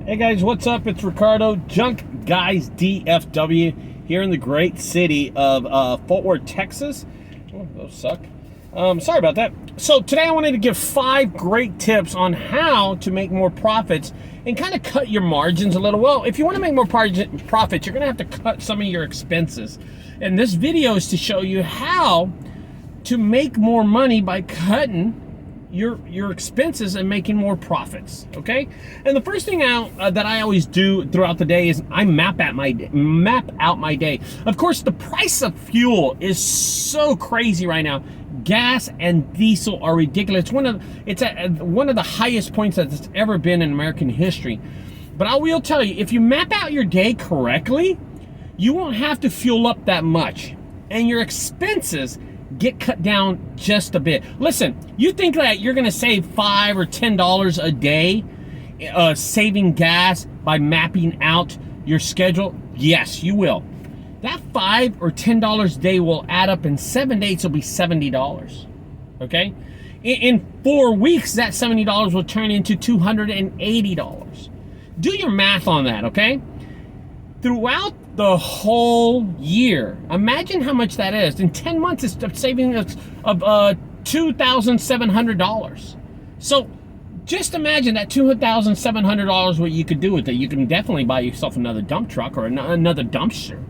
Hey guys, what's up? It's Ricardo, JunkGuysdfw, here in the great city of Fort Worth, Texas. Oh, those suck. Sorry about that. So today I wanted to give 5 great tips on how to make more profits and kind of cut your margins a little. Well, if you want to make more profits, you're going to have to cut some of your expenses. And this video is to show you how to make more money by cutting your expenses and making more profits. Okay, and the first thing that I always do throughout the day is I map out my day. Of course, the price of fuel is so crazy right now. Gas and diesel are ridiculous. It's at one of the highest points that it's ever been in American history. But I will tell you, if you map out your day correctly, you won't have to fuel up that much, and your expenses get cut down just a bit. Listen, you think that you're going to save $5 or $10 a day saving gas by mapping out your schedule? Yes, you will. That $5 or $10 a day will add up in 7 days. It'll be $70. Okay, in 4 weeks, that $70 will turn into $280. Do your math on that. Okay, throughout the whole year, imagine how much that is. In 10 months, it's saving us of $2,700. So just imagine that $2,700, what you could do with it. You can definitely buy yourself another dump truck or another dumpster,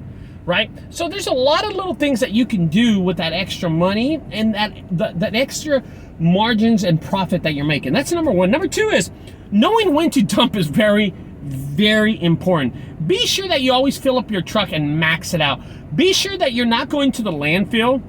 right? So there's a lot of little things that you can do with that extra money and that extra margins and profit that you're making. That's number one. Number two is knowing when to dump is very important. Be sure that you always fill up your truck and max it out. Be sure that you're not going to the landfill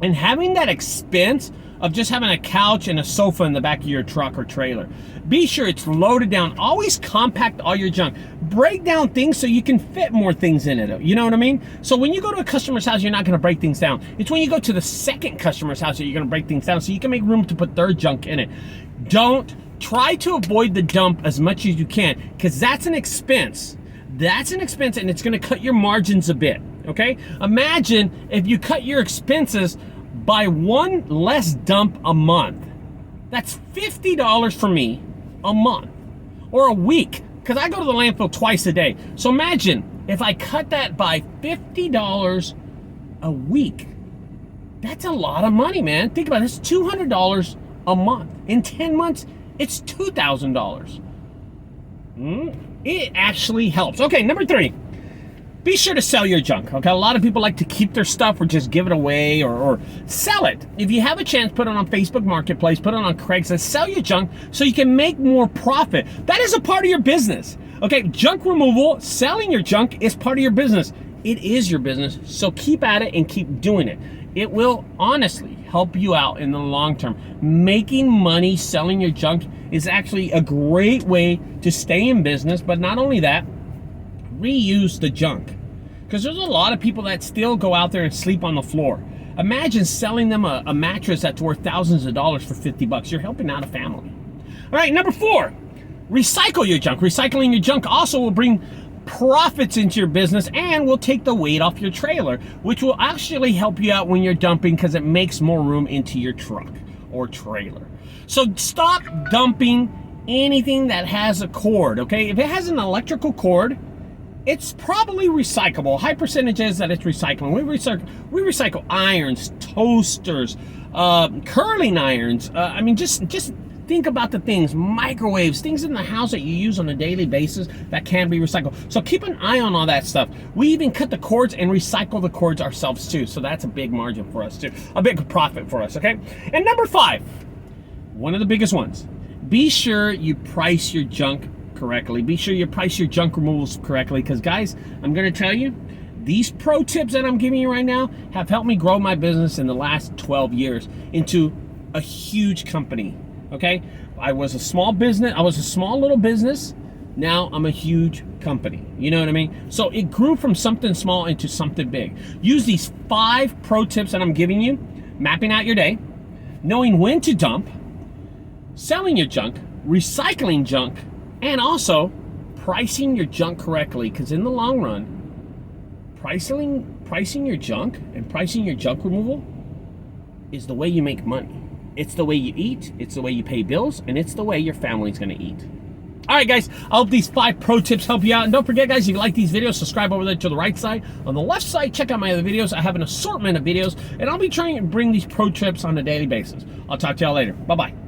and having that expense of just having a couch and a sofa in the back of your truck or trailer. Be sure it's loaded down. Always compact all your junk. Break down things so you can fit more things in it. You know what I mean? So when you go to a customer's house, you're not going to break things down. It's when you go to the second customer's house that you're going to break things down so you can make room to put their junk in it. Try to avoid the dump as much as you can, because that's an expense. That's an expense, and it's going to cut your margins a bit. Okay? Imagine if you cut your expenses by one less dump a month. That's $50 for me a month or a week, because I go to the landfill twice a day. So imagine if I cut that by $50 a week. That's a lot of money, man. Think about it. It's $200 a month. In 10 months, it's $2,000. It actually helps. Okay, number 3. Be sure to sell your junk. Okay, a lot of people like to keep their stuff or just give it away or sell it. If you have a chance, put it on Facebook Marketplace, put it on Craigslist, sell your junk so you can make more profit. That is a part of your business. Okay, junk removal, selling your junk is part of your business. It is your business, so keep at it and keep doing it. It will honestly help you out in the long term. Making money selling your junk is actually a great way to stay in business, but not only that, reuse the junk. Because there's a lot of people that still go out there and sleep on the floor. Imagine selling them a mattress that's worth thousands of dollars for $50. You're helping out a family. All right, number 4, recycle your junk. Recycling your junk also will bring profits into your business and will take the weight off your trailer, which will actually help you out when you're dumping, because it makes more room into your truck or trailer. So stop dumping anything that has a cord. Okay, if it has an electrical cord, it's probably recyclable. High percentage is that it's recycling. We recycle irons, toasters, curling irons. I mean, just think about the things, microwaves, things in the house that you use on a daily basis that can be recycled. So keep an eye on all that stuff. We even cut the cords and recycle the cords ourselves too. So that's a big margin for us too, a big profit for us, okay? And number 5, one of the biggest ones, be sure you price your junk correctly. Be sure you price your junk removals correctly, because guys, I'm going to tell you, these pro tips that I'm giving you right now have helped me grow my business in the last 12 years into a huge company. Okay, I was a small little business. Now I'm a huge company. You know what I mean? So it grew from something small into something big. Use these 5 pro tips that I'm giving you: mapping out your day, knowing when to dump, selling your junk, recycling junk, and also pricing your junk correctly. Because in the long run, pricing your junk and pricing your junk removal is the way you make money. It's the way you eat, it's the way you pay bills, and it's the way your family's going to eat. All right, guys, I hope these 5 pro tips help you out. And don't forget, guys, if you like these videos, subscribe over there to the right side. On the left side, check out my other videos. I have an assortment of videos, and I'll be trying to bring these pro tips on a daily basis. I'll talk to y'all later. Bye-bye.